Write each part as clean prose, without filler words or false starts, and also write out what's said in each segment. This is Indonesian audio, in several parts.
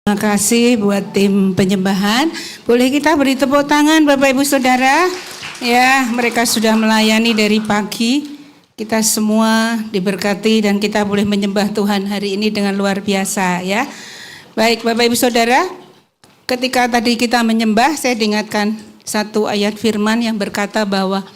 Terima kasih buat tim penyembahan. Boleh kita beri tepuk tangan Bapak Ibu Saudara? Ya, mereka sudah melayani dari pagi. Kita semua diberkati dan kita boleh menyembah Tuhan hari ini dengan luar biasa ya. Baik Bapak Ibu Saudara, ketika tadi kita menyembah, saya diingatkan satu ayat firman yang berkata bahwa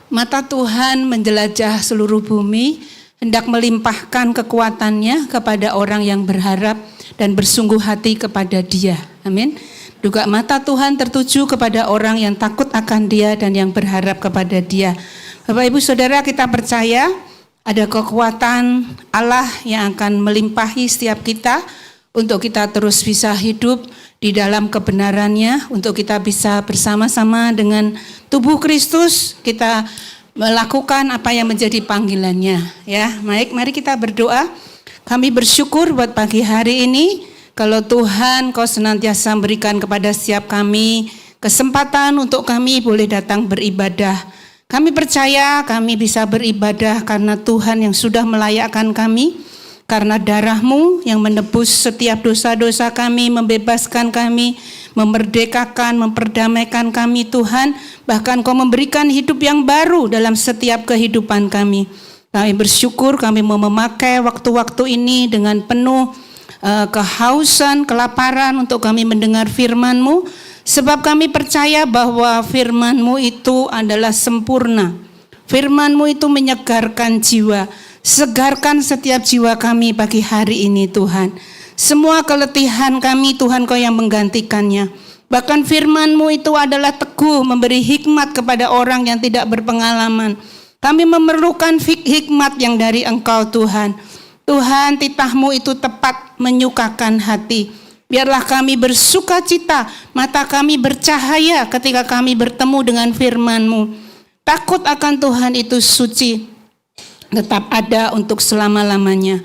mata Tuhan menjelajah seluruh bumi, hendak melimpahkan kekuatannya kepada orang yang berharap dan bersungguh hati kepada Dia. Amin. Juga mata Tuhan tertuju kepada orang yang takut akan Dia dan yang berharap kepada Dia. Bapak Ibu Saudara, kita percaya ada kekuatan Allah yang akan melimpahi setiap kita untuk kita terus bisa hidup di dalam kebenarannya, untuk kita bisa bersama-sama dengan tubuh Kristus kita melakukan apa yang menjadi panggilannya. Ya, baik, mari kita berdoa. Kami bersyukur buat pagi hari ini, kalau Tuhan Kau senantiasa memberikan kepada setiap kami kesempatan untuk kami boleh datang beribadah. Kami percaya kami bisa beribadah karena Tuhan yang sudah melayakkan kami, karena darah-Mu yang menebus setiap dosa-dosa kami, membebaskan kami, memerdekakan, memperdamaikan kami Tuhan, bahkan Kau memberikan hidup yang baru dalam setiap kehidupan kami. Kami bersyukur kami mau memakai waktu-waktu ini dengan penuh kehausan, kelaparan untuk kami mendengar firman-Mu. Sebab kami percaya bahwa firman-Mu itu adalah sempurna. Firman-Mu itu menyegarkan jiwa. Segarkan setiap jiwa kami pagi hari ini Tuhan. Semua keletihan kami Tuhan Kau yang menggantikannya. Bahkan firman-Mu itu adalah teguh, memberi hikmat kepada orang yang tidak berpengalaman. Kami memerlukan hikmat yang dari Engkau Tuhan. Tuhan, titah-Mu itu tepat menyukakan hati. Biarlah kami bersuka cita, mata kami bercahaya ketika kami bertemu dengan firman-Mu. Takut akan Tuhan itu suci, tetap ada untuk selama-lamanya.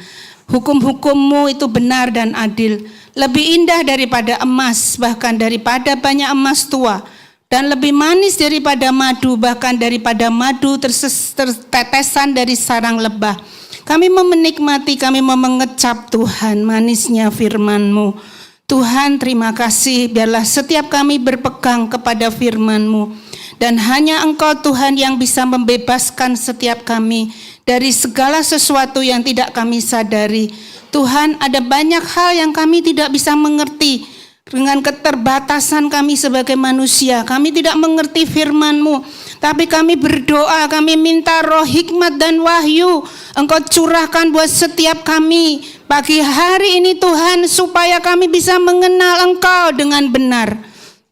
Hukum-hukum-Mu itu benar dan adil, lebih indah daripada emas, bahkan daripada banyak emas tua. Dan lebih manis daripada madu, bahkan daripada madu tertetesan dari sarang lebah. Kami menikmati, kami mengecap Tuhan manisnya firman-Mu. Tuhan, terima kasih, biarlah setiap kami berpegang kepada firman-Mu. Dan hanya Engkau Tuhan yang bisa membebaskan setiap kami dari segala sesuatu yang tidak kami sadari. Tuhan, ada banyak hal yang kami tidak bisa mengerti. Dengan keterbatasan kami sebagai manusia, kami tidak mengerti firman-Mu. Tapi kami berdoa, kami minta roh hikmat dan wahyu Engkau curahkan buat setiap kami pagi hari ini Tuhan, supaya kami bisa mengenal Engkau dengan benar.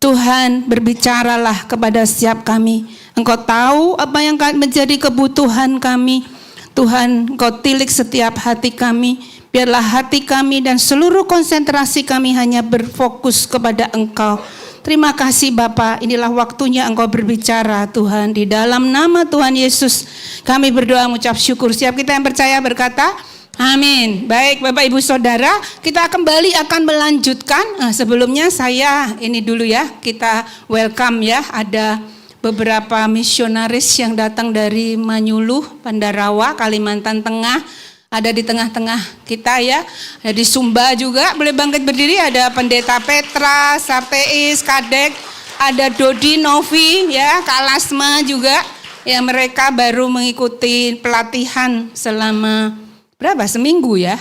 Tuhan, berbicaralah kepada setiap kami. Engkau tahu apa yang menjadi kebutuhan kami. Tuhan, Engkau tilik setiap hati kami. Biarlah hati kami dan seluruh konsentrasi kami hanya berfokus kepada Engkau. Terima kasih Bapa, inilah waktunya Engkau berbicara Tuhan. Di dalam nama Tuhan Yesus kami berdoa mengucap syukur. Siap kita yang percaya berkata, amin. Baik Bapak Ibu Saudara, kita kembali akan melanjutkan. Sebelumnya saya ini dulu ya, kita welcome ya. Ada beberapa misionaris yang datang dari Manyuluh, Pandarawa, Kalimantan Tengah. Ada di tengah-tengah kita ya, ada di Sumba juga, boleh bangkit berdiri, ada Pendeta Petra, Sarteis, Kadek, ada Dodi, Novi ya, Kak Lasma juga, ya mereka baru mengikuti pelatihan selama berapa, seminggu ya,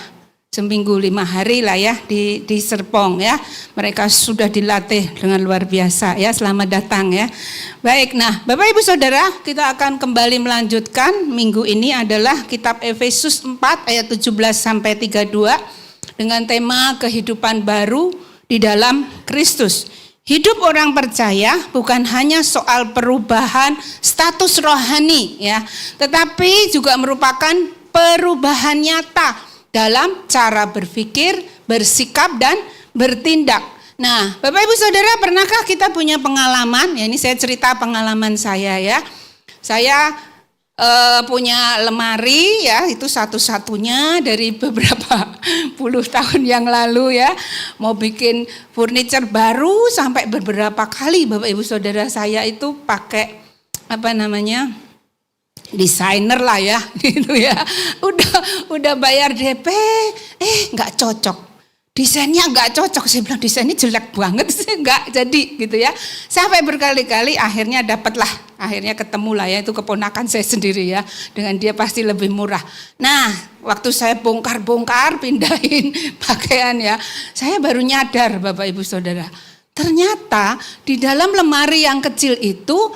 seminggu 5 hari lah ya di Serpong ya, mereka sudah dilatih dengan luar biasa ya, selamat datang ya. Baik, nah Bapak Ibu Saudara, kita akan kembali melanjutkan minggu ini adalah kitab Efesus 4 ayat 17 sampai 32 dengan tema kehidupan baru di dalam Kristus. Hidup orang percaya bukan hanya soal perubahan status rohani ya, tetapi juga merupakan perubahan nyata dalam cara berpikir, bersikap dan bertindak. Nah, Bapak Ibu Saudara, pernahkah kita punya pengalaman? Ya, ini saya cerita pengalaman saya ya. Saya punya lemari ya, itu satu-satunya dari beberapa puluh tahun yang lalu ya. Mau bikin furniture baru sampai beberapa kali Bapak Ibu Saudara saya itu pakai desainer lah ya gitu ya. Udah bayar DP, nggak cocok. desainnya nggak cocok. Saya bilang desainnya jelek banget, nggak jadi gitu ya. Sampai berkali-kali akhirnya ketemulah ya, itu keponakan saya sendiri ya. Dengan dia pasti lebih murah. Nah, waktu saya bongkar-bongkar pindahin pakaian ya, saya baru nyadar Bapak Ibu Saudara. Ternyata di dalam lemari yang kecil itu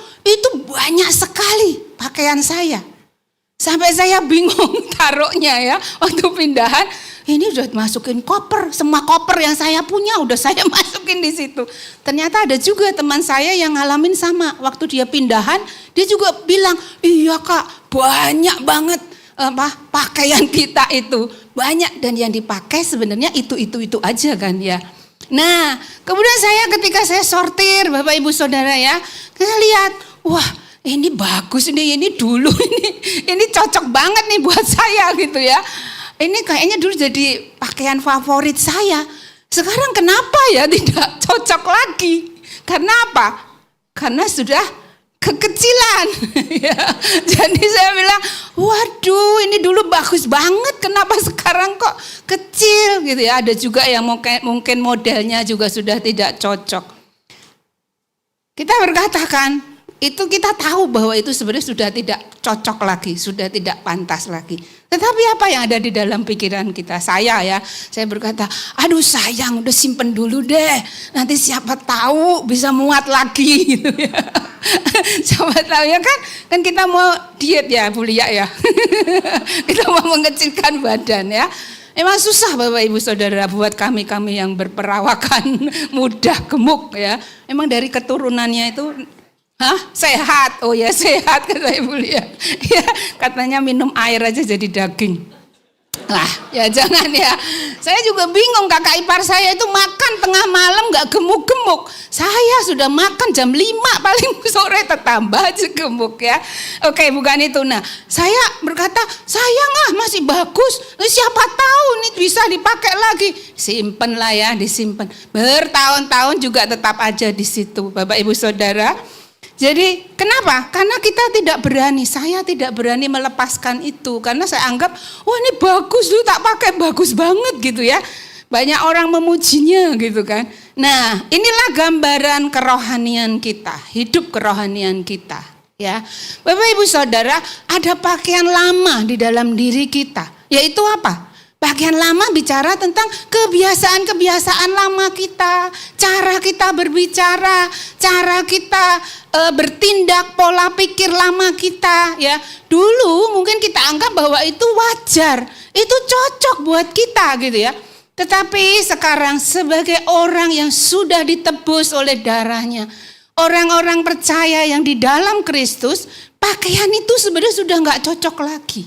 banyak sekali pakaian saya. Sampai saya bingung taruhnya ya, waktu pindahan. Ini udah masukin koper, semua koper yang saya punya udah saya masukin di situ. Ternyata ada juga teman saya yang ngalamin sama. Waktu dia pindahan, dia juga bilang, iya Kak, banyak banget pakaian kita itu. Banyak, dan yang dipakai sebenarnya itu aja kan ya. Nah, kemudian ketika saya sortir Bapak Ibu Saudara ya, saya lihat, wah ini bagus ini dulu ini cocok banget nih buat saya gitu ya. Ini kayaknya dulu jadi pakaian favorit saya. Sekarang kenapa ya tidak cocok lagi? Karena apa? Karena sudah kekecilan. Ya. Jadi saya bilang, waduh ini dulu bagus banget. Kenapa sekarang kok kecil gitu ya? Ada juga yang mungkin modelnya juga sudah tidak cocok. Kita berkatakan, itu kita tahu bahwa itu sebenarnya sudah tidak cocok lagi, sudah tidak pantas lagi. Tetapi apa yang ada di dalam pikiran kita? Saya berkata, aduh sayang udah simpen dulu deh. Nanti siapa tahu bisa muat lagi gitu ya. Siapa tahu ya kan kita mau diet ya Bu Lia ya. Kita mau mengecilkan badan ya. Emang susah Bapak Ibu Saudara buat kami yang berperawakan mudah gemuk ya. Emang dari keturunannya itu sehat, oh ya sehat kata Ibu Lia. Ya, katanya minum air aja jadi daging. Lah, ya jangan ya. Saya juga bingung, kakak ipar saya itu makan tengah malam gak gemuk-gemuk. Saya sudah makan jam 5 paling sore tambah aja gemuk ya. Oke, bukan itu. Nah, saya berkata, sayang masih bagus. Siapa tahu nih bisa dipakai lagi. Simpen lah ya, disimpan. Bertahun-tahun juga tetap aja di situ, Bapak Ibu Saudara. Jadi kenapa? Karena kita tidak berani, saya tidak berani melepaskan itu. Karena saya anggap, wah ini bagus dulu tak pakai, bagus banget gitu ya. Banyak orang memujinya gitu kan. Nah inilah gambaran kerohanian kita, hidup kerohanian kita. Ya, Bapak Ibu Saudara, ada pakaian lama di dalam diri kita. Yaitu apa? Bagian lama bicara tentang kebiasaan-kebiasaan lama kita, cara kita berbicara, cara kita bertindak, pola pikir lama kita ya. Dulu mungkin kita anggap bahwa itu wajar, itu cocok buat kita gitu ya. Tetapi sekarang sebagai orang yang sudah ditebus oleh darahnya, orang-orang percaya yang di dalam Kristus, pakaian itu sebenarnya sudah gak cocok lagi.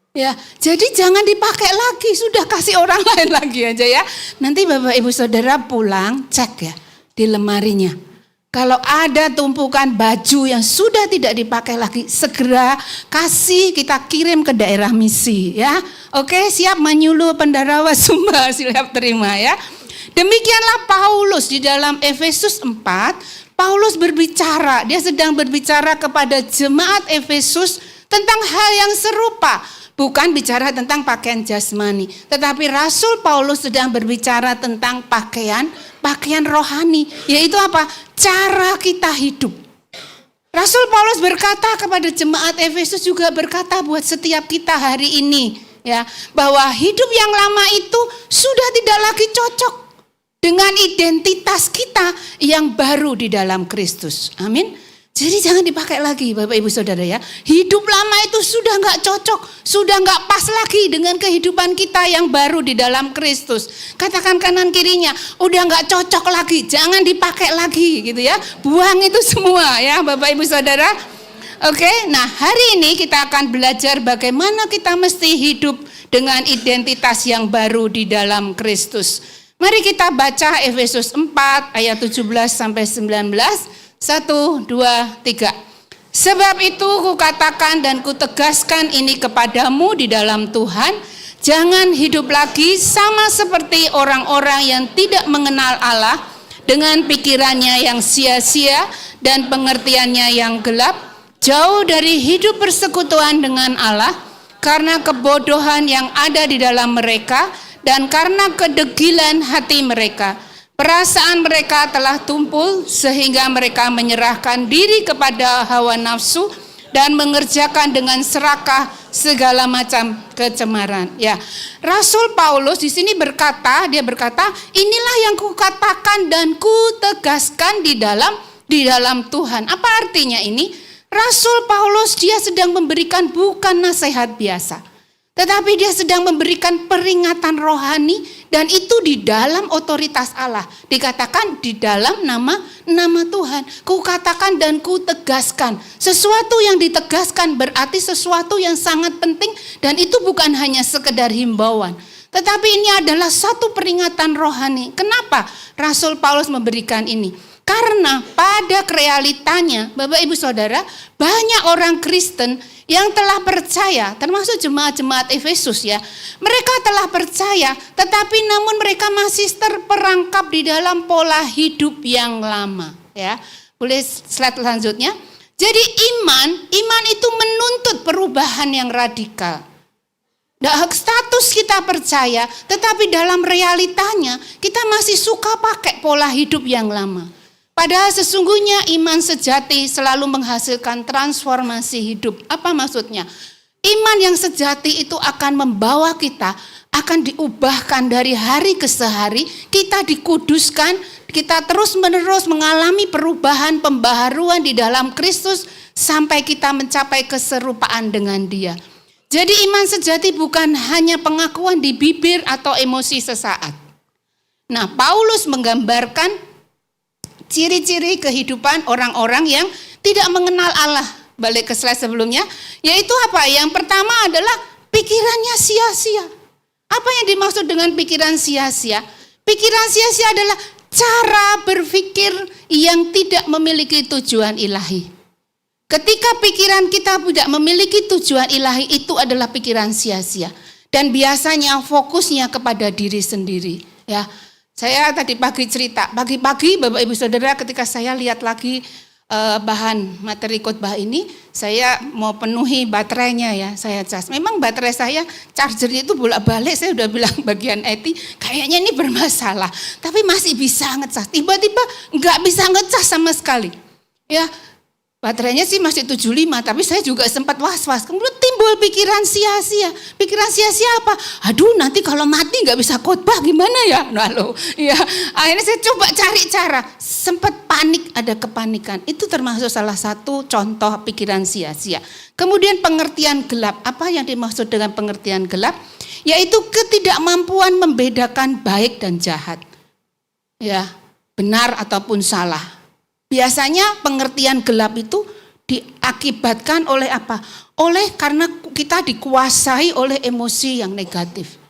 Ya, jadi jangan dipakai lagi, sudah kasih orang lain lagi aja ya. Nanti Bapak Ibu Saudara pulang cek ya di lemarinya. Kalau ada tumpukan baju yang sudah tidak dipakai lagi, segera kasih, kita kirim ke daerah misi ya. Oke, siap menyuluh Pendarawa Sumba, siap terima ya. Demikianlah Paulus di dalam Efesus 4, Paulus berbicara, dia sedang berbicara kepada jemaat Efesus tentang hal yang serupa. Bukan bicara tentang pakaian jasmani, tetapi Rasul Paulus sedang berbicara tentang pakaian rohani, yaitu apa? Cara kita hidup. Rasul Paulus berkata kepada jemaat Efesus, juga berkata buat setiap kita hari ini, ya, bahwa hidup yang lama itu sudah tidak lagi cocok dengan identitas kita yang baru di dalam Kristus. Amin. Jadi jangan dipakai lagi Bapak Ibu Saudara ya. Hidup lama itu sudah gak cocok, sudah gak pas lagi dengan kehidupan kita yang baru di dalam Kristus. Katakan kanan kirinya, udah gak cocok lagi, jangan dipakai lagi gitu ya. Buang itu semua ya Bapak Ibu Saudara. Oke, nah hari ini kita akan belajar bagaimana kita mesti hidup dengan identitas yang baru di dalam Kristus. Mari kita baca Efesus 4 ayat 17 sampai 19. 1, 2, 3. Sebab itu kukatakan dan kutegaskan ini kepadamu di dalam Tuhan, jangan hidup lagi sama seperti orang-orang yang tidak mengenal Allah, dengan pikirannya yang sia-sia dan pengertiannya yang gelap, jauh dari hidup persekutuan dengan Allah, karena kebodohan yang ada di dalam mereka, dan karena kedegilan hati mereka, perasaan mereka telah tumpul sehingga mereka menyerahkan diri kepada hawa nafsu dan mengerjakan dengan serakah segala macam kecemaran. Ya, Rasul Paulus di sini berkata, inilah yang kukatakan dan kutegaskan di dalam Tuhan. Apa artinya ini? Rasul Paulus dia sedang memberikan bukan nasihat biasa, tetapi dia sedang memberikan peringatan rohani, dan itu di dalam otoritas Allah. Dikatakan di dalam nama Tuhan. Kukatakan dan kutegaskan. Sesuatu yang ditegaskan berarti sesuatu yang sangat penting, dan itu bukan hanya sekedar himbauan, tetapi ini adalah satu peringatan rohani. Kenapa Rasul Paulus memberikan ini? Karena pada realitanya, Bapak Ibu Saudara, banyak orang Kristen yang telah percaya, termasuk jemaat-jemaat Efesus ya. Mereka telah percaya, tetapi namun mereka masih terperangkap di dalam pola hidup yang lama. Ya, boleh slide selanjutnya. Jadi iman itu menuntut perubahan yang radikal. Status kita percaya, tetapi dalam realitanya kita masih suka pakai pola hidup yang lama. Padahal sesungguhnya iman sejati selalu menghasilkan transformasi hidup. Apa maksudnya? Iman yang sejati itu akan membawa kita, akan diubahkan dari hari ke hari. Kita dikuduskan, kita terus menerus mengalami perubahan, pembaharuan di dalam Kristus sampai kita mencapai keserupaan dengan Dia. Jadi iman sejati bukan hanya pengakuan di bibir atau emosi sesaat. Nah, Paulus menggambarkan ciri-ciri kehidupan orang-orang yang tidak mengenal Allah. Balik ke slide sebelumnya, yaitu apa? Yang pertama adalah pikirannya sia-sia. Apa yang dimaksud dengan pikiran sia-sia? Pikiran sia-sia adalah cara berpikir yang tidak memiliki tujuan ilahi. Ketika pikiran kita tidak memiliki tujuan ilahi, itu adalah pikiran sia-sia. Dan biasanya fokusnya kepada diri sendiri. Ya, saya tadi pagi cerita, pagi-pagi Bapak Ibu Saudara ketika saya lihat lagi bahan materi khotbah ini, saya mau penuhi baterainya ya, saya cas. Memang baterai saya chargernya itu bolak-balik, saya udah bilang bagian IT, kayaknya ini bermasalah. Tapi masih bisa ngecas, tiba-tiba nggak bisa ngecas sama sekali. Ya, baterainya sih masih 75, tapi saya juga sempat was-was. Kemudian timbul pikiran sia-sia. Pikiran sia-sia apa? Aduh, nanti kalau mati nggak bisa khotbah gimana ya? Lalu, ya, akhirnya saya coba cari cara. Sempat panik, ada kepanikan. Itu termasuk salah satu contoh pikiran sia-sia. Kemudian pengertian gelap. Apa yang dimaksud dengan pengertian gelap? Yaitu ketidakmampuan membedakan baik dan jahat. Ya, benar ataupun salah. Biasanya pengertian gelap itu diakibatkan oleh apa? Oleh karena kita dikuasai oleh emosi yang negatif.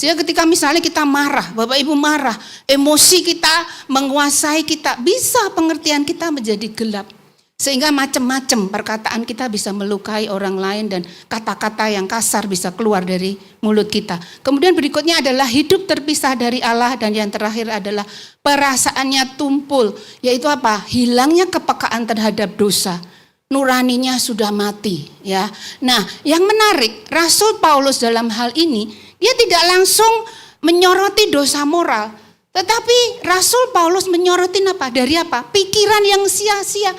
Sehingga ketika misalnya kita marah, Bapak Ibu marah, emosi kita menguasai kita, bisa pengertian kita menjadi gelap. Sehingga macam-macam perkataan kita bisa melukai orang lain dan kata-kata yang kasar bisa keluar dari mulut kita. Kemudian berikutnya adalah hidup terpisah dari Allah, dan yang terakhir adalah perasaannya tumpul. Yaitu apa? Hilangnya kepekaan terhadap dosa. Nuraninya sudah mati. Ya. Nah, yang menarik, Rasul Paulus dalam hal ini, dia tidak langsung menyoroti dosa moral. Tetapi Rasul Paulus menyoroti apa? Dari apa? Pikiran yang sia-sia.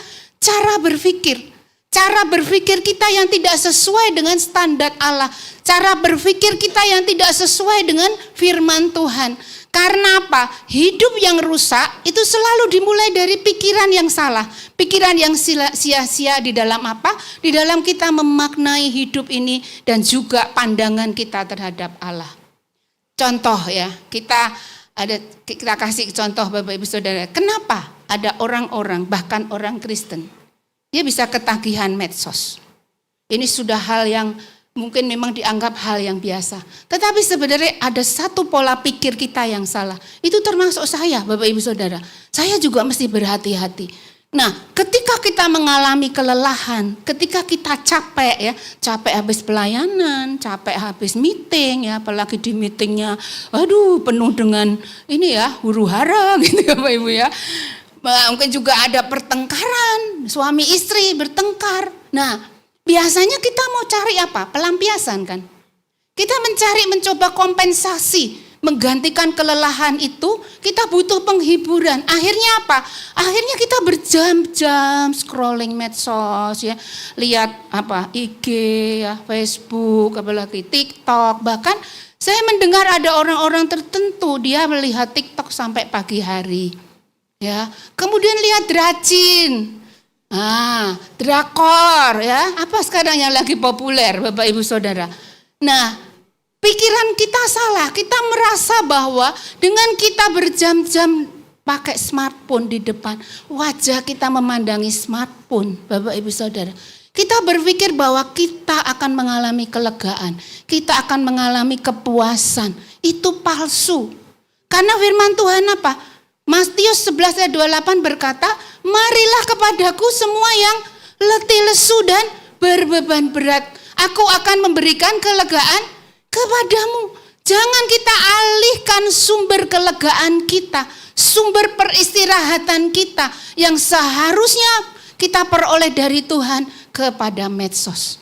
Cara berpikir kita yang tidak sesuai dengan standar Allah. Cara berpikir kita yang tidak sesuai dengan firman Tuhan. Karena apa? Hidup yang rusak itu selalu dimulai dari pikiran yang salah. Pikiran yang sia-sia di dalam apa? Di dalam kita memaknai hidup ini dan juga pandangan kita terhadap Allah. Contoh ya, kita kasih contoh Bapak Ibu Saudara. Kenapa ada orang-orang, bahkan orang Kristen, dia bisa ketagihan medsos. Ini sudah hal yang mungkin memang dianggap hal yang biasa. Tetapi sebenarnya ada satu pola pikir kita yang salah. Itu termasuk saya, Bapak Ibu Saudara. Saya juga mesti berhati-hati. Nah, ketika kita mengalami kelelahan, ketika kita capek ya, capek habis pelayanan, capek habis meeting ya, apalagi di meetingnya, aduh penuh dengan ini ya, huru-hara gitu ya Bapak Ibu ya. Mungkin juga ada pertengkaran, suami istri bertengkar. Nah, biasanya kita mau cari apa? Pelampiasan kan. Kita mencoba kompensasi menggantikan kelelahan itu, kita butuh penghiburan. Akhirnya apa? Akhirnya kita berjam-jam scrolling medsos ya, lihat IG ya, Facebook, apalagi TikTok. Bahkan saya mendengar ada orang-orang tertentu dia melihat TikTok sampai pagi hari. Ya, kemudian lihat rajin. Drakor ya, apa sekarang yang lagi populer Bapak Ibu Saudara. Nah, pikiran kita salah, kita merasa bahwa dengan kita berjam-jam pakai smartphone di depan, wajah kita memandangi smartphone Bapak Ibu Saudara. Kita berpikir bahwa kita akan mengalami kelegaan, kita akan mengalami kepuasan. Itu palsu. Karena firman Tuhan apa? Matius 11 ayat 28 berkata, marilah kepadaku semua yang letih lesu dan berbeban berat. Aku akan memberikan kelegaan kepadamu. Jangan kita alihkan sumber kelegaan kita, sumber peristirahatan kita yang seharusnya kita peroleh dari Tuhan kepada medsos.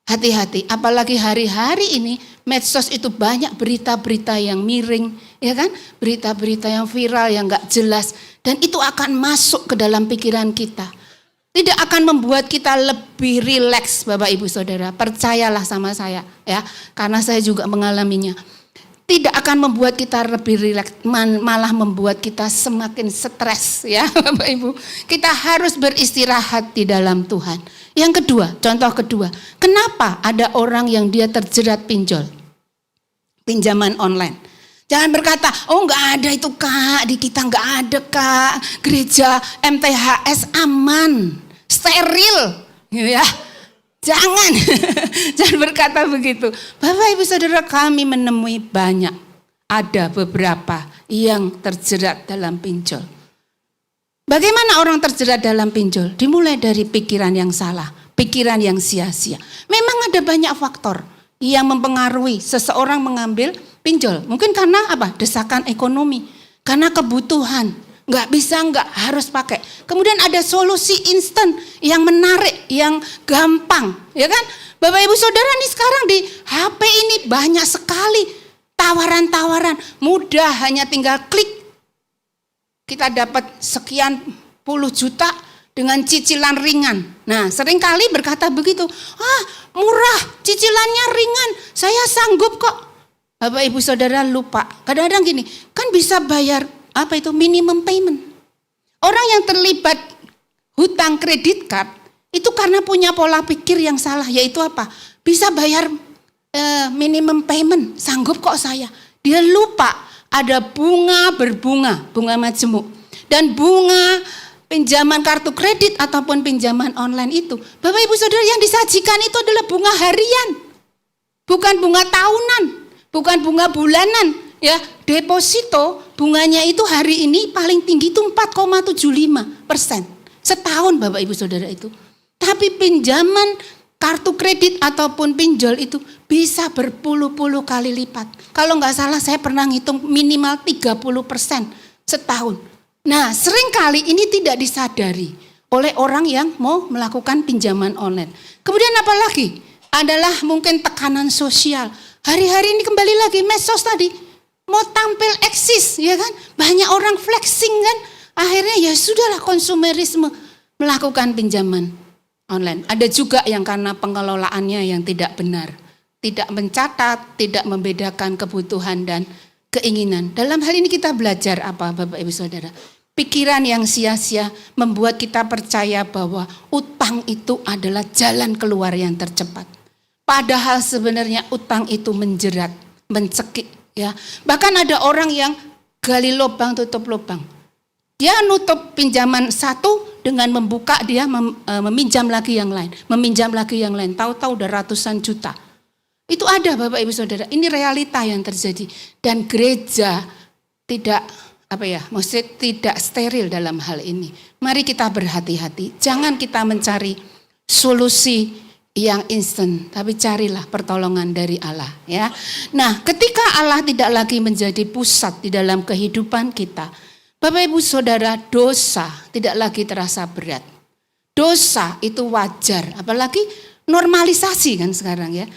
Hati-hati, apalagi hari-hari ini medsos itu banyak berita-berita yang miring, ya kan? Berita-berita yang viral yang enggak jelas, dan itu akan masuk ke dalam pikiran kita. Tidak akan membuat kita lebih rileks Bapak Ibu Saudara. Percayalah sama saya ya, karena saya juga mengalaminya. Tidak akan membuat kita lebih rileks, malah membuat kita semakin stres ya Bapak Ibu. Kita harus beristirahat di dalam Tuhan. Yang kedua, contoh kedua, kenapa ada orang yang dia terjerat pinjol? Pinjaman online. Jangan berkata, oh enggak ada itu Kak, di kita enggak ada Kak. Gereja MTHS aman, steril ya. Jangan, jangan berkata begitu. Bapak Ibu Saudara, kami menemui banyak, ada beberapa yang terjerat dalam pinjol. Bagaimana orang terjerat dalam pinjol? Dimulai dari pikiran yang salah, pikiran yang sia-sia. Memang ada banyak faktor yang mempengaruhi seseorang mengambil pinjol. Mungkin karena apa? Desakan ekonomi, karena kebutuhan. Nggak bisa, nggak harus pakai. Kemudian ada solusi instan yang menarik, yang gampang, ya kan? Bapak Ibu Saudara, nih sekarang di HP ini banyak sekali tawaran-tawaran mudah, hanya tinggal klik. Kita dapat sekian puluh juta dengan cicilan ringan. Nah, seringkali berkata begitu, murah, cicilannya ringan, saya sanggup kok. Bapak Ibu Saudara lupa, kadang-kadang gini, kan bisa bayar minimum payment. Orang yang terlibat hutang kredit card itu karena punya pola pikir yang salah, yaitu apa? Bisa bayar minimum payment, sanggup kok saya. Dia lupa ada bunga berbunga, bunga majemuk, dan bunga pinjaman kartu kredit ataupun pinjaman online itu. Bapak Ibu Saudara, yang disajikan itu adalah bunga harian, bukan bunga tahunan, bukan bunga bulanan. Ya, deposito bunganya itu hari ini paling tinggi itu 4,75% setahun Bapak Ibu Saudara itu. Tapi pinjaman kartu kredit ataupun pinjol itu bisa berpuluh-puluh kali lipat. Kalau nggak salah saya pernah ngitung minimal 30% setahun. Nah, seringkali ini tidak disadari oleh orang yang mau melakukan pinjaman online. Kemudian apa lagi? Adalah mungkin tekanan sosial. Hari-hari ini kembali lagi medsos tadi. Mau tampil eksis, ya kan? Banyak orang flexing kan? Akhirnya ya sudahlah, konsumerisme, melakukan pinjaman online. Ada juga yang karena pengelolaannya yang tidak benar. Tidak mencatat, tidak membedakan kebutuhan dan keinginan. Dalam hal ini kita belajar apa Bapak Ibu Saudara? Pikiran yang sia-sia membuat kita percaya bahwa utang itu adalah jalan keluar yang tercepat. Padahal sebenarnya utang itu menjerat, mencekik. Ya, bahkan ada orang yang gali lubang tutup lubang. Dia nutup pinjaman satu dengan membuka, dia meminjam lagi yang lain, meminjam lagi yang lain. Tahu-tahu udah ratusan juta. Itu ada Bapak Ibu Saudara. Ini realita yang terjadi, dan gereja tidak maksudnya tidak steril dalam hal ini. Mari kita berhati-hati. Jangan kita mencari solusi yang instan, tapi carilah pertolongan dari Allah ya. Nah, ketika Allah tidak lagi menjadi pusat di dalam kehidupan kita, Bapak Ibu Saudara, dosa tidak lagi terasa berat. Dosa itu wajar, apalagi normalisasi kan sekarang ya.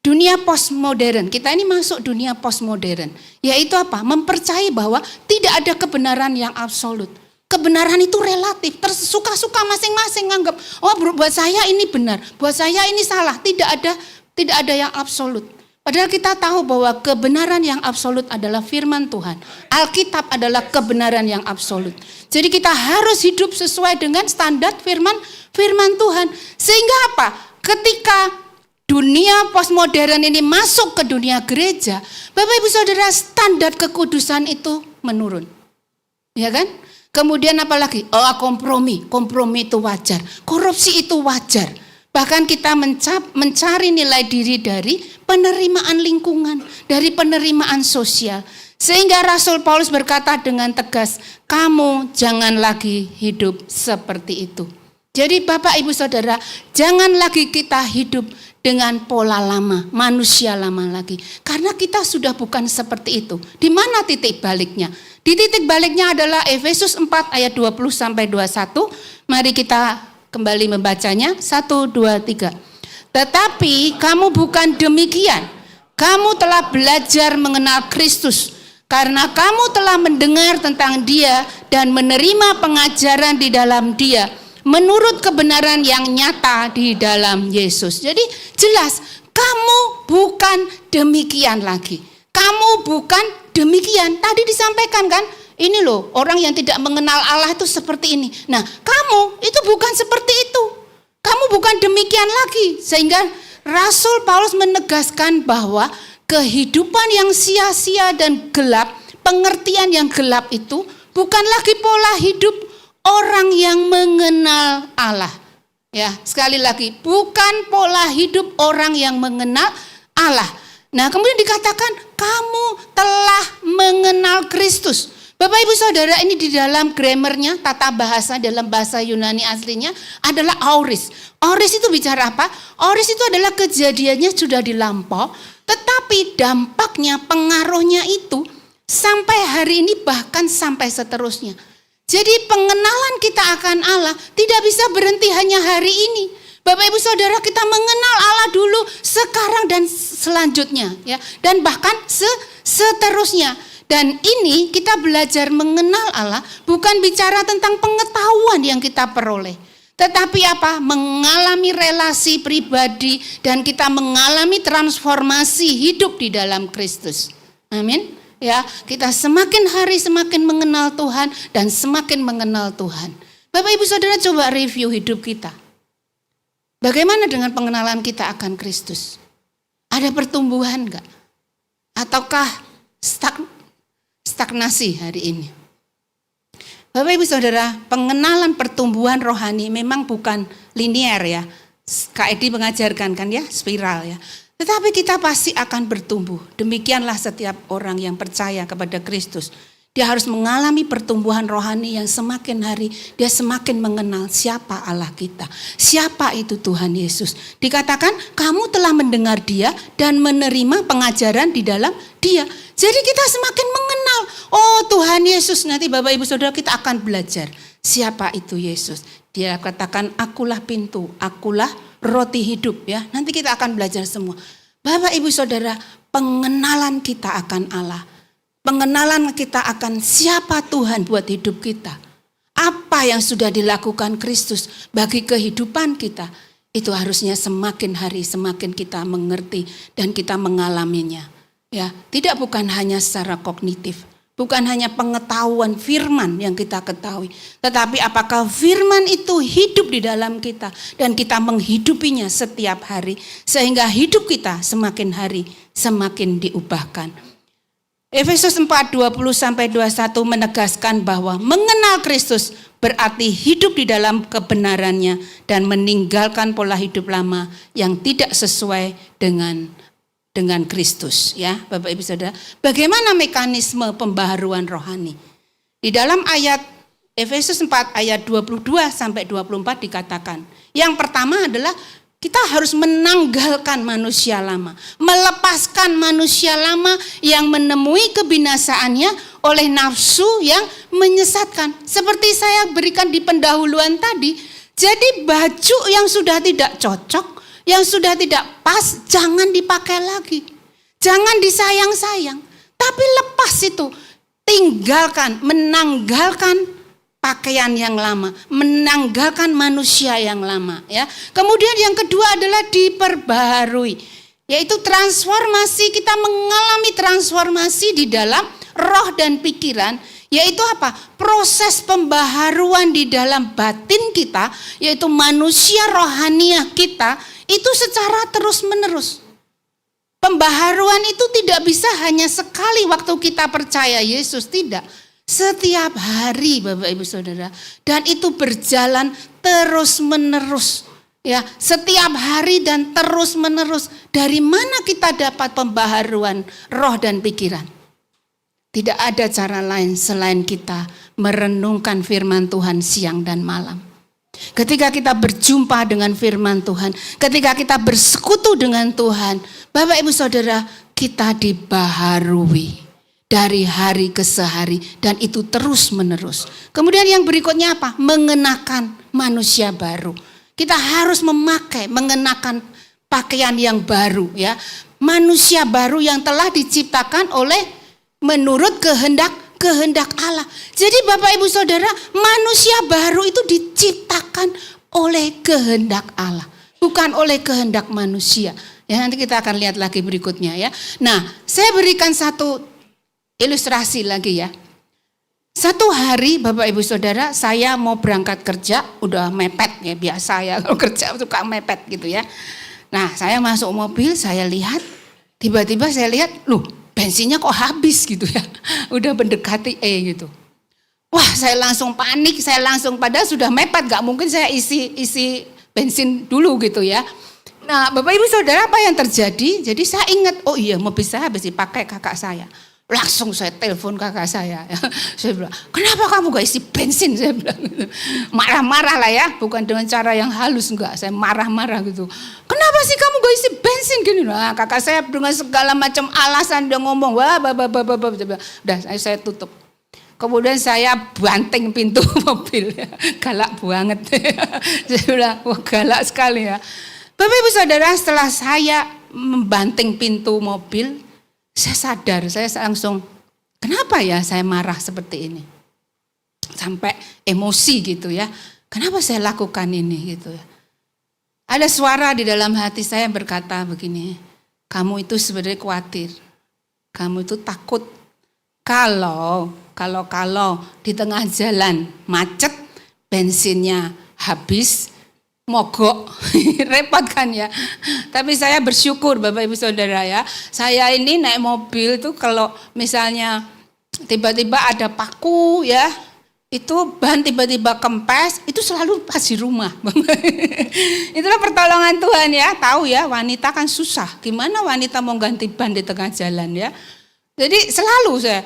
dunia postmodern. Kita ini masuk dunia postmodern. Yaitu apa? Mempercayai bahwa tidak ada kebenaran yang absolut. Kebenaran itu relatif, suka-suka masing-masing anggap, oh buat saya ini benar, buat saya ini salah. Tidak ada yang absolut. Padahal kita tahu bahwa kebenaran yang absolut adalah firman Tuhan. Alkitab adalah kebenaran yang absolut. Jadi kita harus hidup sesuai dengan standar firman Tuhan. Sehingga apa? Ketika dunia postmodern ini masuk ke dunia gereja, Bapak Ibu Saudara, standar kekudusan itu menurun. Ya kan? Kemudian apalagi? Kompromi itu wajar. Korupsi itu wajar. Bahkan kita mencari nilai diri dari penerimaan lingkungan, dari penerimaan sosial. Sehingga Rasul Paulus berkata dengan tegas, kamu jangan lagi hidup seperti itu. Jadi Bapak Ibu Saudara, jangan lagi kita hidup dengan pola lama, manusia lama lagi. Karena kita sudah bukan seperti itu. Di mana titik baliknya? Di titik baliknya adalah Efesus 4 ayat 20 sampai 21. Mari kita kembali membacanya. 1, 2, 3. Tetapi kamu bukan demikian. Kamu telah belajar mengenal Kristus. Karena kamu telah mendengar tentang Dia dan menerima pengajaran di dalam Dia, menurut kebenaran yang nyata di dalam Yesus. Jadi jelas, kamu bukan demikian lagi. Kamu bukan demikian. Tadi disampaikan kan, ini loh orang yang tidak mengenal Allah itu seperti ini. Nah, kamu itu bukan seperti itu. Kamu bukan demikian lagi. Sehingga Rasul Paulus menegaskan bahwa kehidupan yang sia-sia dan gelap, pengertian yang gelap itu bukan lagi pola hidup orang yang mengenal Allah. Ya, sekali lagi, bukan pola hidup orang yang mengenal Allah. Nah, kemudian dikatakan kamu telah mengenal Kristus. Bapak Ibu Saudara, ini di dalam grammarnya, tata bahasa dalam bahasa Yunani aslinya adalah auris. Auris itu bicara apa? Auris itu adalah kejadiannya sudah dilampau, tetapi dampaknya, pengaruhnya itu sampai hari ini bahkan sampai seterusnya. Jadi pengenalan kita akan Allah tidak bisa berhenti hanya hari ini. Bapak Ibu Saudara, kita mengenal Allah dulu, sekarang dan selanjutnya, ya, dan bahkan seterusnya. Dan ini kita belajar mengenal Allah bukan bicara tentang pengetahuan yang kita peroleh, tetapi apa? Mengalami relasi pribadi dan kita mengalami transformasi hidup di dalam Kristus. Amin. Ya, kita semakin hari semakin mengenal Tuhan dan semakin mengenal Tuhan. Bapak Ibu Saudara, coba review hidup kita. Bagaimana dengan pengenalan kita akan Kristus? Ada pertumbuhan enggak? Ataukah stagnasi hari ini? Bapak Ibu Saudara, pengenalan pertumbuhan rohani memang bukan linear ya. Kak Edi mengajarkan kan ya, spiral ya. Tetapi kita pasti akan bertumbuh. Demikianlah setiap orang yang percaya kepada Kristus. Dia harus mengalami pertumbuhan rohani yang semakin hari dia semakin mengenal siapa Allah kita. Siapa itu Tuhan Yesus. Dikatakan kamu telah mendengar Dia dan menerima pengajaran di dalam Dia. Jadi kita semakin mengenal, oh Tuhan Yesus. Nanti Bapak Ibu Saudara kita akan belajar siapa itu Yesus. Dia katakan akulah pintu, akulah roti hidup ya. Nanti kita akan belajar semua. Bapak Ibu Saudara, pengenalan kita akan Allah. Pengenalan kita akan siapa Tuhan buat hidup kita. Apa yang sudah dilakukan Kristus bagi kehidupan kita. Itu harusnya semakin hari semakin kita mengerti dan kita mengalaminya. Ya, tidak bukan hanya secara kognitif. Bukan hanya pengetahuan firman yang kita ketahui. Tetapi apakah firman itu hidup di dalam kita. Dan kita menghidupinya setiap hari. Sehingga hidup kita semakin hari semakin diubahkan. Efesus 4, 20-21 menegaskan bahwa mengenal Kristus berarti hidup di dalam kebenarannya dan meninggalkan pola hidup lama yang tidak sesuai dengan Kristus. Ya, Bapak Ibu Saudara, bagaimana mekanisme pembaharuan rohani? Di dalam ayat Efesus 4 ayat 22-24 dikatakan, yang pertama adalah kita harus menanggalkan manusia lama, melepaskan manusia lama yang menemui kebinasaannya oleh nafsu yang menyesatkan. Seperti saya berikan di pendahuluan tadi, jadi baju yang sudah tidak cocok, Yang sudah tidak pas jangan dipakai lagi. Jangan disayang-sayang. Tapi lepas itu. Tinggalkan, menanggalkan pakaian yang lama, menanggalkan manusia yang lama, ya. Kemudian yang kedua adalah diperbaharui, yaitu transformasi. Kita mengalami transformasi di dalam roh dan pikiran, yaitu apa? Proses pembaharuan di dalam batin kita, yaitu manusia rohaniah kita, itu secara terus-menerus. Pembaharuan itu tidak bisa hanya sekali waktu kita percaya Yesus, tidak. Setiap hari Bapak Ibu Saudara, dan itu berjalan terus-menerus. Ya, setiap hari dan terus-menerus. Dari mana kita dapat pembaharuan roh dan pikiran? Tidak ada cara lain selain kita merenungkan firman Tuhan siang dan malam. Ketika kita berjumpa dengan firman Tuhan, ketika kita bersekutu dengan Tuhan, Bapak Ibu Saudara, kita dibaharui dari hari ke sehari, dan itu terus menerus. Kemudian yang berikutnya apa? Mengenakan manusia baru. Kita harus mengenakan pakaian yang baru, ya. Manusia baru yang telah diciptakan oleh menurut kehendak Allah. Jadi Bapak Ibu Saudara, manusia baru itu diciptakan oleh kehendak Allah, bukan oleh kehendak manusia. Ya, nanti kita akan lihat lagi berikutnya, ya. Nah, saya berikan satu ilustrasi lagi, ya. Satu hari Bapak Ibu Saudara, saya mau berangkat kerja, udah mepet ya, biasa ya kalau kerja suka mepet gitu, ya. Nah, saya masuk mobil, saya lihat, tiba-tiba saya lihat, loh, bensinnya kok habis gitu, ya. Udah mendekati gitu. Wah, saya langsung panik, padahal sudah mepet, gak mungkin saya isi bensin dulu gitu, ya. Nah, Bapak Ibu Saudara, apa yang terjadi? Jadi saya ingat, oh iya, mobil saya habis dipakai kakak saya. Langsung saya telepon kakak saya. Saya bilang, kenapa kamu gak isi bensin? Saya bilang gitu. Marah-marah lah, ya, bukan dengan cara yang halus, enggak. Saya marah-marah gitu. Kenapa sih kamu gak isi bensin gini? Nah, kakak saya dengan segala macam alasan dia ngomong, wah, udah saya tutup. Kemudian saya banting pintu mobil, ya. Galak banget. Saya bilang, wah, galak sekali, ya. Bapak Ibu Saudara, setelah saya membanting pintu mobil, saya sadar, saya langsung, kenapa ya saya marah seperti ini? Sampai emosi gitu, ya. Kenapa saya lakukan ini gitu, ya. Ada suara di dalam hati saya berkata begini, kamu itu sebenarnya khawatir. Kamu itu takut kalau di tengah jalan macet, bensinnya habis, mogok, repot kan, ya. Tapi saya bersyukur Bapak Ibu Saudara, ya. Saya ini naik mobil itu kalau misalnya tiba-tiba ada paku, ya, itu ban tiba-tiba kempes, itu selalu pas di rumah. Itulah pertolongan Tuhan, ya. Tahu, ya, wanita kan susah. Gimana wanita mau ganti ban di tengah jalan, ya. Jadi selalu saya,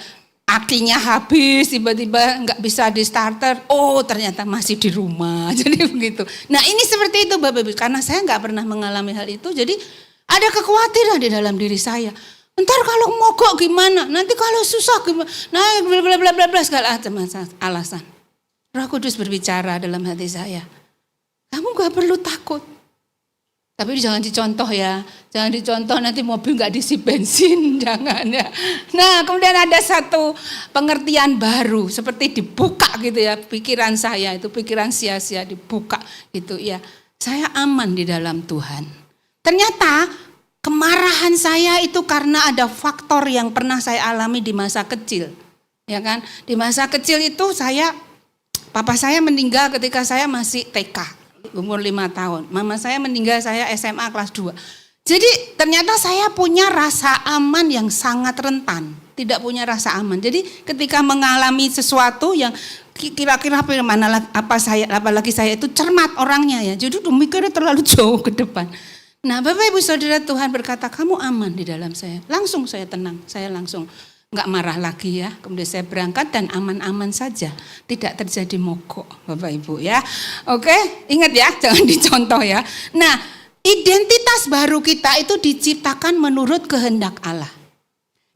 akinya habis, tiba-tiba nggak bisa di starter, oh ternyata masih di rumah, jadi begitu. Nah ini seperti itu Bapak Ibu, karena saya nggak pernah mengalami hal itu, jadi ada kekhawatiran di dalam diri saya. Ntar kalau mogok gimana, nanti kalau susah gimana, nah bla bla bla segala macam alasan. Roh Kudus berbicara dalam hati saya, kamu nggak perlu takut. Tapi jangan dicontoh, ya, jangan dicontoh nanti mobil nggak diisi bensin, jangan, ya. Nah kemudian ada satu pengertian baru, seperti dibuka gitu, ya, pikiran saya itu pikiran sia-sia dibuka gitu, ya. Saya aman di dalam Tuhan. Ternyata kemarahan saya itu karena ada faktor yang pernah saya alami di masa kecil, ya kan? Di masa kecil itu papa saya meninggal ketika saya masih TK. Umur 5 tahun. Mama saya meninggal saya SMA kelas 2. Jadi ternyata saya punya rasa aman yang sangat rentan. Tidak punya rasa aman. Jadi ketika mengalami sesuatu yang kira-kira apalagi saya itu cermat orangnya, ya. Jadi mikirnya terlalu jauh ke depan. Nah Bapak Ibu Saudara, Tuhan berkata kamu aman di dalam saya. Langsung saya tenang. Saya langsung nggak marah lagi, ya. Kemudian saya berangkat dan aman-aman saja, tidak terjadi mogok, Bapak Ibu, ya. Oke, ingat, ya, jangan dicontoh, ya. Nah, identitas baru kita itu diciptakan menurut kehendak Allah.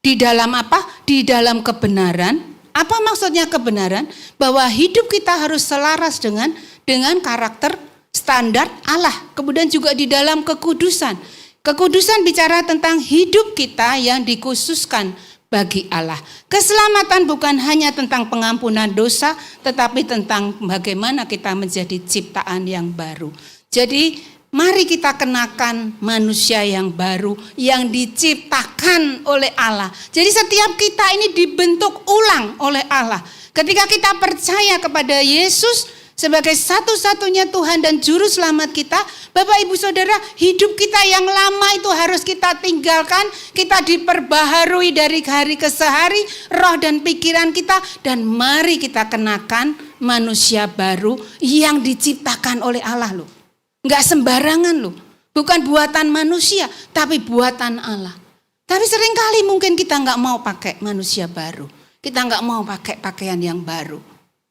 Di dalam apa? Di dalam kebenaran. Apa maksudnya kebenaran? Bahwa hidup kita harus selaras dengan karakter standar Allah. Kemudian juga di dalam kekudusan. Kekudusan bicara tentang hidup kita yang dikhususkan bagi Allah. Keselamatan bukan hanya tentang pengampunan dosa, tetapi tentang bagaimana kita menjadi ciptaan yang baru. Jadi mari kita kenakan manusia yang baru yang diciptakan oleh Allah. Jadi setiap kita ini dibentuk ulang oleh Allah. Ketika kita percaya kepada Yesus sebagai satu-satunya Tuhan dan Juru Selamat kita, Bapak Ibu Saudara, hidup kita yang lama itu harus kita tinggalkan. Kita diperbaharui dari hari ke hari, roh dan pikiran kita. Dan mari kita kenakan manusia baru yang diciptakan oleh Allah loh. Enggak sembarangan loh. Bukan buatan manusia, tapi buatan Allah. Tapi seringkali mungkin kita enggak mau pakai manusia baru. Kita enggak mau pakai pakaian yang baru.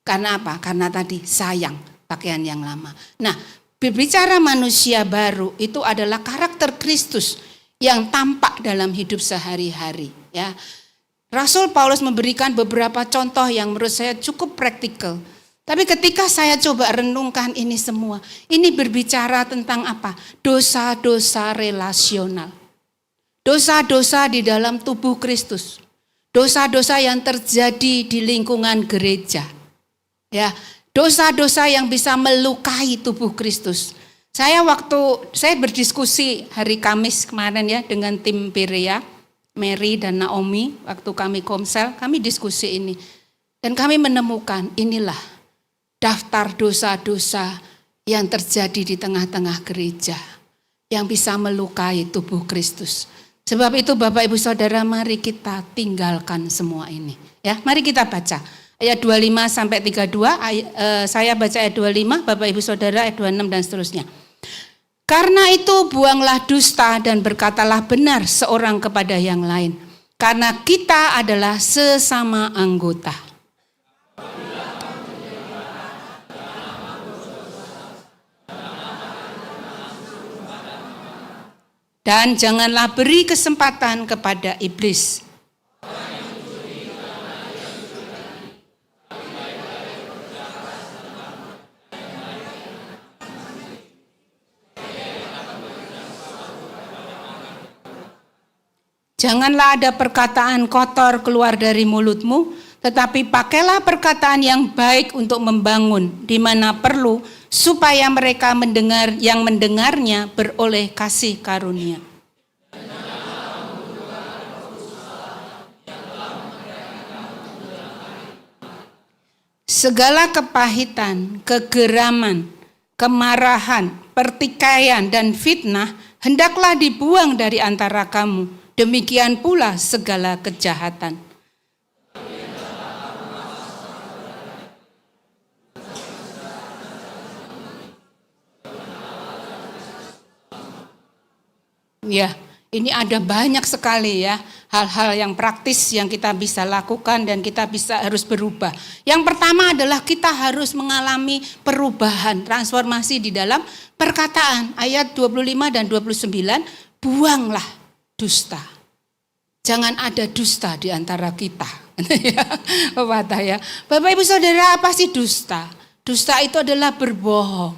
Karena apa? Karena tadi sayang pakaian yang lama. Nah, berbicara manusia baru itu adalah karakter Kristus yang tampak dalam hidup sehari-hari. Ya, Rasul Paulus memberikan beberapa contoh yang menurut saya cukup praktikal. Tapi ketika saya coba renungkan ini semua, ini berbicara tentang apa? Dosa-dosa relasional. Dosa-dosa di dalam tubuh Kristus. Dosa-dosa yang terjadi di lingkungan gereja. Ya, dosa-dosa yang bisa melukai tubuh Kristus. Saya berdiskusi hari Kamis kemarin ya dengan tim Berea, Mary dan Naomi, waktu kami komsel, kami diskusi ini. Dan kami menemukan inilah daftar dosa-dosa yang terjadi di tengah-tengah gereja yang bisa melukai tubuh Kristus. Sebab itu Bapak Ibu Saudara, mari kita tinggalkan semua ini. Ya, mari kita baca. Ayat 25 sampai 32, saya baca ayat 25, Bapak Ibu Saudara ayat 26 dan seterusnya. Karena itu buanglah dusta dan berkatalah benar seorang kepada yang lain. Karena kita adalah sesama anggota. Dan janganlah beri kesempatan kepada iblis. Janganlah ada perkataan kotor keluar dari mulutmu, tetapi pakailah perkataan yang baik untuk membangun di mana perlu, supaya mereka yang mendengarnya beroleh kasih karunia. Segala kepahitan, kegeraman, kemarahan, pertikaian, dan fitnah hendaklah dibuang dari antara kamu. Demikian pula segala kejahatan. Ya, ini ada banyak sekali ya hal-hal yang praktis yang kita bisa lakukan dan kita harus berubah. Yang pertama adalah kita harus mengalami perubahan, transformasi di dalam perkataan. Ayat 25 dan 29, buanglah dusta. Jangan ada dusta di antara kita. Ya. Bapak Ibu Saudara, apa sih dusta? Dusta itu adalah berbohong.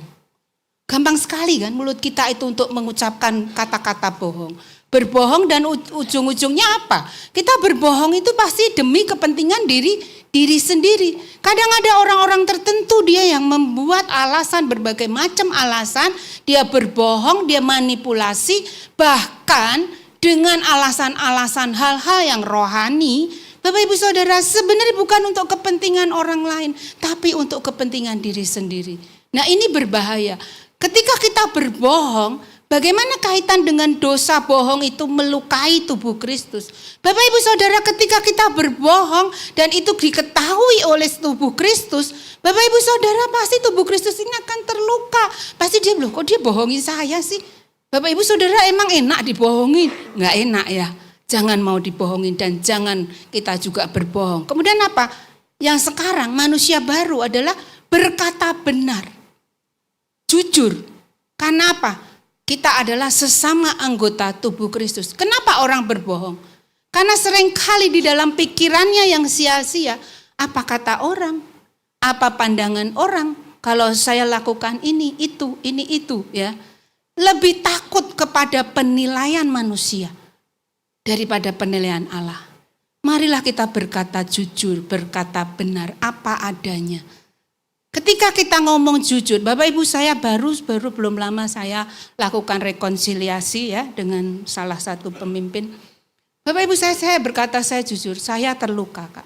Gampang sekali kan mulut kita itu untuk mengucapkan kata-kata bohong. Berbohong dan ujung-ujungnya apa? Kita berbohong itu pasti demi kepentingan diri sendiri. Kadang ada orang-orang tertentu dia yang membuat alasan, berbagai macam alasan. Dia berbohong, dia manipulasi, bahkan dengan alasan-alasan hal-hal yang rohani. Bapak Ibu Saudara, sebenarnya bukan untuk kepentingan orang lain, tapi untuk kepentingan diri sendiri. Nah, ini berbahaya. Ketika kita berbohong, bagaimana kaitan dengan dosa bohong itu melukai tubuh Kristus? Bapak Ibu Saudara, ketika kita berbohong dan itu diketahui oleh tubuh Kristus, Bapak Ibu Saudara, pasti tubuh Kristus ini akan terluka. Pasti dia, loh kok dia bohongin saya sih? Bapak Ibu Saudara, emang enak dibohongin? Enggak enak ya. Jangan mau dibohongin dan jangan kita juga berbohong. Kemudian apa? Yang sekarang manusia baru adalah berkata benar. Jujur. Karena apa? Kita adalah sesama anggota tubuh Kristus. Kenapa orang berbohong? Karena seringkali di dalam pikirannya yang sia-sia, apa kata orang? Apa pandangan orang? kalau saya lakukan ini, itu ya. Lebih takut kepada penilaian manusia daripada penilaian Allah. Marilah kita berkata jujur, berkata benar, apa adanya. Ketika kita ngomong jujur, Bapak Ibu saya baru belum lama saya lakukan rekonsiliasi ya dengan salah satu pemimpin. Bapak Ibu saya berkata saya jujur, saya terluka Kak.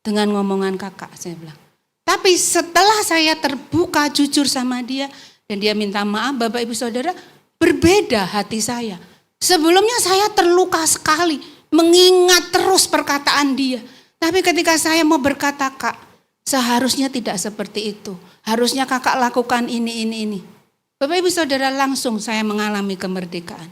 Dengan ngomongan kakak saya bilang. Tapi setelah saya terbuka jujur sama dia dan dia minta maaf, Bapak Ibu Saudara, berbeda hati saya. Sebelumnya saya terluka sekali mengingat terus perkataan dia. Tapi ketika saya mau berkata, Kak, seharusnya tidak seperti itu. Harusnya kakak lakukan ini. Bapak Ibu Saudara, langsung saya mengalami kemerdekaan.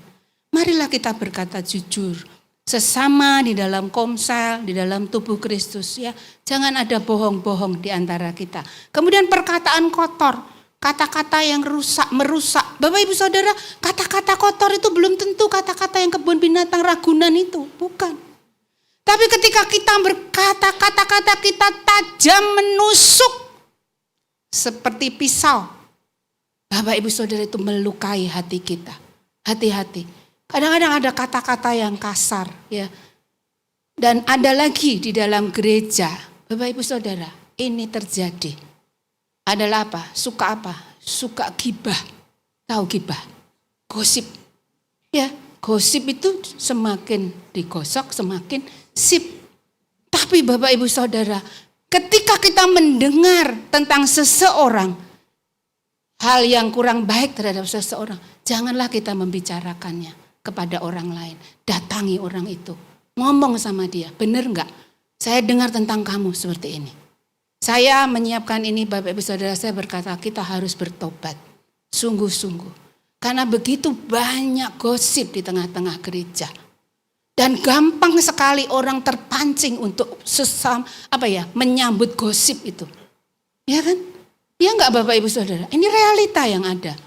Marilah kita berkata jujur. Sesama di dalam komsel, di dalam tubuh Kristus ya. Jangan ada bohong-bohong di antara kita. Kemudian perkataan kotor, kata-kata yang merusak. Bapak Ibu Saudara, kata-kata kotor itu belum tentu kata-kata yang kebun binatang Ragunan itu, bukan. Tapi ketika kita berkata, kata-kata kita tajam menusuk seperti pisau. Bapak Ibu Saudara, itu melukai hati kita. Hati-hati. Kadang-kadang ada kata-kata yang kasar ya. Dan ada lagi di dalam gereja. Bapak Ibu Saudara, ini terjadi. Adalah apa? Suka gibah. Tahu gibah? Gosip. Ya, gosip itu semakin digosok semakin sip. Tapi Bapak Ibu Saudara, ketika kita mendengar tentang seseorang, hal yang kurang baik terhadap seseorang, janganlah kita membicarakannya kepada orang lain. Datangi orang itu. Ngomong sama dia, benar enggak? Saya dengar tentang kamu seperti ini. Saya menyiapkan ini Bapak Ibu Saudara, saya berkata kita harus bertobat. Sungguh-sungguh. Karena begitu banyak gosip di tengah-tengah gereja. Dan gampang sekali orang terpancing untuk menyambut gosip itu. Ya kan? Ya enggak Bapak Ibu Saudara? Ini realita yang ada.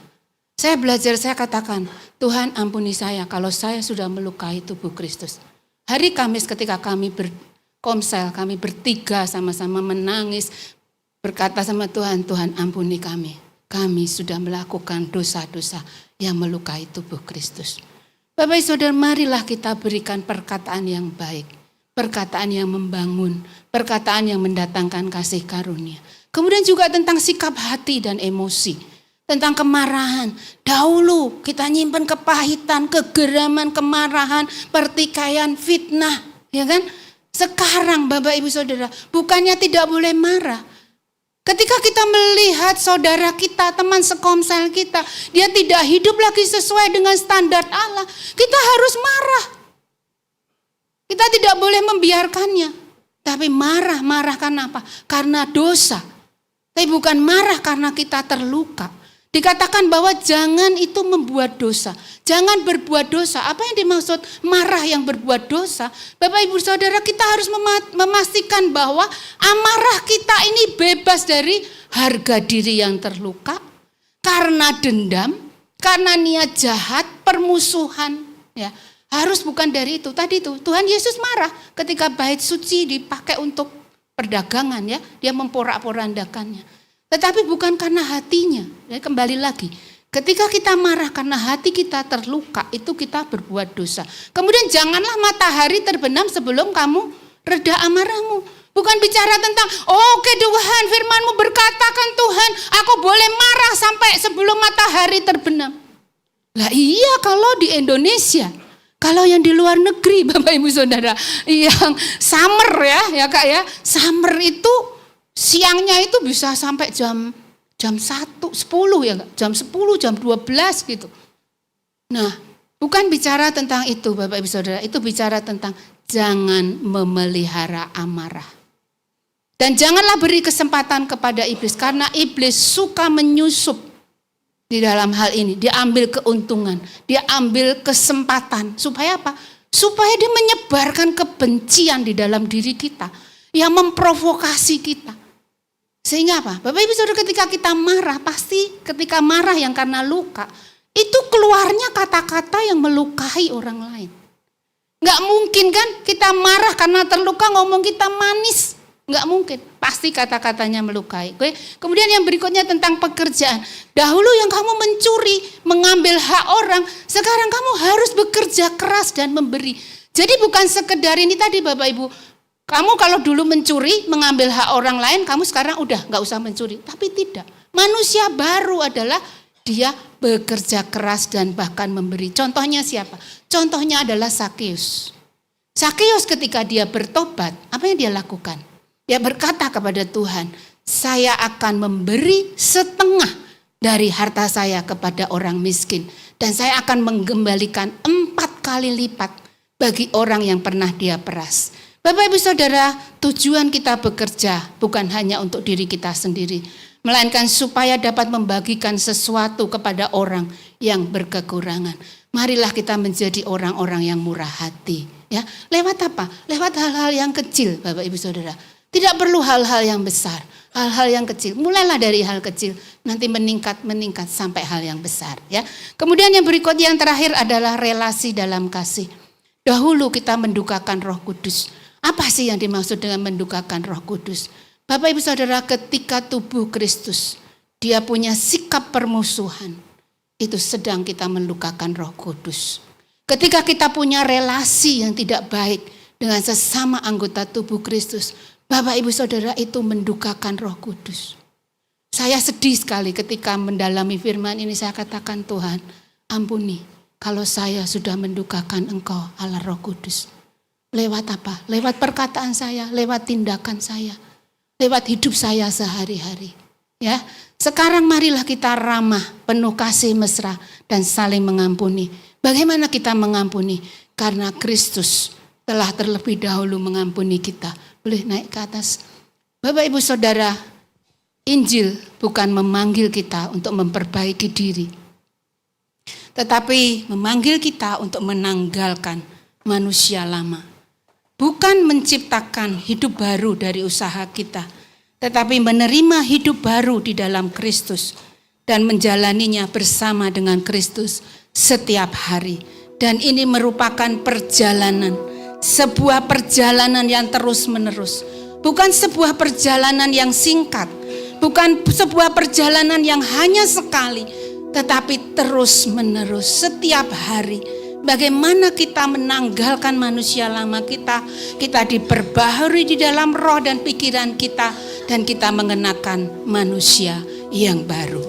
Saya belajar, saya katakan, Tuhan ampuni saya kalau saya sudah melukai tubuh Kristus. Hari Kamis ketika kami berkomsel, kami bertiga sama-sama menangis, berkata sama Tuhan, Tuhan ampuni kami. Kami sudah melakukan dosa-dosa yang melukai tubuh Kristus. Bapak Ibu Saudara, marilah kita berikan perkataan yang baik. Perkataan yang membangun, perkataan yang mendatangkan kasih karunia. Kemudian juga tentang sikap hati dan emosi. Tentang kemarahan. Dahulu kita nyimpen kepahitan, kegeraman, kemarahan, pertikaian, fitnah. Ya kan? Sekarang Bapak Ibu Saudara, bukannya tidak boleh marah. Ketika kita melihat saudara kita, teman sekomsel kita, dia tidak hidup lagi sesuai dengan standar Allah, kita harus marah. Kita tidak boleh membiarkannya. Tapi marah karena apa? Karena dosa. Tapi bukan marah karena kita terluka. Dikatakan bahwa jangan itu membuat dosa. Jangan berbuat dosa. Apa yang dimaksud marah yang berbuat dosa? Bapak Ibu Saudara, kita harus memastikan bahwa amarah kita ini bebas dari harga diri yang terluka. Karena dendam, karena niat jahat, permusuhan. Ya, harus bukan dari itu. Tadi itu Tuhan Yesus marah ketika bait suci dipakai untuk perdagangan. Ya, dia memporak-porandakannya. Tetapi bukan karena hatinya. Ya, kembali lagi. Ketika kita marah karena hati kita terluka, itu kita berbuat dosa. Kemudian janganlah matahari terbenam sebelum kamu reda amarahmu. Bukan bicara tentang, oke Tuhan firman-Mu berkatakan Tuhan, aku boleh marah sampai sebelum matahari terbenam. Lah iya kalau di Indonesia. Kalau yang di luar negeri Bapak Ibu Saudara, yang summer ya Kak ya. Summer itu siangnya itu bisa sampai jam 10 ya, jam 10, jam 12 gitu. Nah, bukan bicara tentang itu Bapak Ibu Saudara, itu bicara tentang jangan memelihara amarah. Dan janganlah beri kesempatan kepada iblis, karena iblis suka menyusup di dalam hal ini. Dia ambil keuntungan, dia ambil kesempatan. Supaya apa? Supaya dia menyebarkan kebencian di dalam diri kita, yang memprovokasi kita. Sehingga apa? Bapak Ibu Saudara, ketika kita marah, pasti ketika marah yang karena luka, itu keluarnya kata-kata yang melukai orang lain. Gak mungkin kan kita marah karena terluka ngomong kita manis. Nggak mungkin, pasti kata-katanya melukai. Oke? Kemudian yang berikutnya tentang pekerjaan. Dahulu yang kamu mencuri, mengambil hak orang, sekarang kamu harus bekerja keras dan memberi. Jadi bukan sekedar ini tadi Bapak Ibu, kamu kalau dulu mencuri, mengambil hak orang lain, kamu sekarang udah nggak usah mencuri. Tapi tidak, manusia baru adalah dia bekerja keras dan bahkan memberi. Contohnya siapa? Contohnya adalah Sakeus. Sakeus ketika dia bertobat, apa yang dia lakukan? Dia berkata kepada Tuhan, saya akan memberi setengah dari harta saya kepada orang miskin. Dan saya akan mengembalikan 4 kali lipat bagi orang yang pernah dia peras. Bapak Ibu Saudara, tujuan kita bekerja bukan hanya untuk diri kita sendiri. Melainkan supaya dapat membagikan sesuatu kepada orang yang berkekurangan. Marilah kita menjadi orang-orang yang murah hati. Ya, lewat apa? Lewat hal-hal yang kecil Bapak Ibu Saudara. Tidak perlu hal-hal yang besar, hal-hal yang kecil. Mulailah dari hal kecil, nanti meningkat sampai hal yang besar. Ya. Kemudian yang berikutnya yang terakhir adalah relasi dalam kasih. Dahulu kita mendukakan Roh Kudus. Apa sih yang dimaksud dengan mendukakan Roh Kudus? Bapak Ibu Saudara, ketika tubuh Kristus, dia punya sikap permusuhan. Itu sedang kita mendukakan Roh Kudus. Ketika kita punya relasi yang tidak baik dengan sesama anggota tubuh Kristus, Bapak Ibu Saudara, itu mendukakan Roh Kudus. Saya sedih sekali ketika mendalami firman ini, saya katakan, Tuhan, ampuni kalau saya sudah mendukakan Engkau Allah Roh Kudus. Lewat apa? Lewat perkataan saya, lewat tindakan saya, lewat hidup saya sehari-hari. Ya, sekarang marilah kita ramah, penuh kasih mesra dan saling mengampuni. Bagaimana kita mengampuni? Karena Kristus telah terlebih dahulu mengampuni kita. Boleh naik ke atas. Bapak Ibu Saudara, Injil bukan memanggil kita untuk memperbaiki diri, tetapi memanggil kita untuk menanggalkan manusia lama. Bukan menciptakan hidup baru dari usaha kita, tetapi menerima hidup baru di dalam Kristus dan menjalaninya bersama dengan Kristus setiap hari. Dan ini merupakan perjalanan, sebuah perjalanan yang terus-menerus. Bukan sebuah perjalanan yang singkat, bukan sebuah perjalanan yang hanya sekali, tetapi terus-menerus setiap hari. Bagaimana kita menanggalkan manusia lama kita diperbaharui di dalam roh dan pikiran kita, dan kita mengenakan manusia yang baru.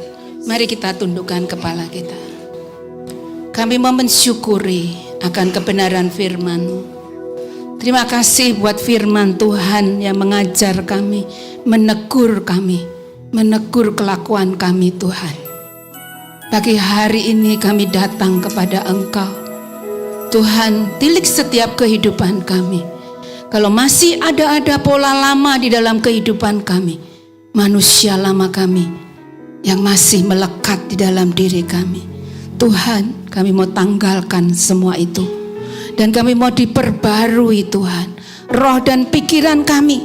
Mari kita tundukkan kepala kita. Kami mau mensyukuri akan kebenaran firman-Mu. Terima kasih buat firman Tuhan yang mengajar kami, menegur kelakuan kami Tuhan. Pagi hari ini kami datang kepada Engkau. Tuhan, tilik setiap kehidupan kami. Kalau masih ada pola lama di dalam kehidupan kami, manusia lama kami yang masih melekat di dalam diri kami, Tuhan, kami mau tanggalkan semua itu. Dan kami mau diperbarui Tuhan. Roh dan pikiran kami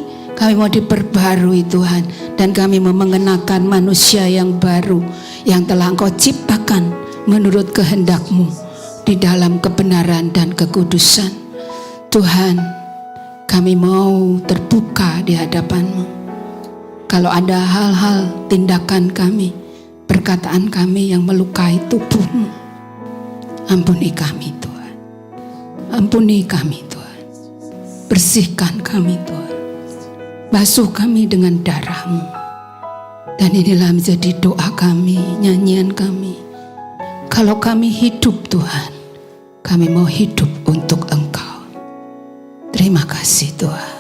mau diperbarui Tuhan. Dan kami mau mengenakan manusia yang baru, yang telah Engkau ciptakan menurut kehendak-Mu di dalam kebenaran dan kekudusan. Tuhan, kami mau terbuka di hadapan-Mu. Kalau ada hal-hal tindakan kami, perkataan kami yang melukai tubuh-Mu, ampuni kami Tuhan. Ampuni kami Tuhan. Bersihkan kami Tuhan. Basuh kami dengan darah-Mu. Dan inilah menjadi doa kami, nyanyian kami. Kalau kami hidup Tuhan, kami mau hidup untuk Engkau. Terima kasih Tuhan.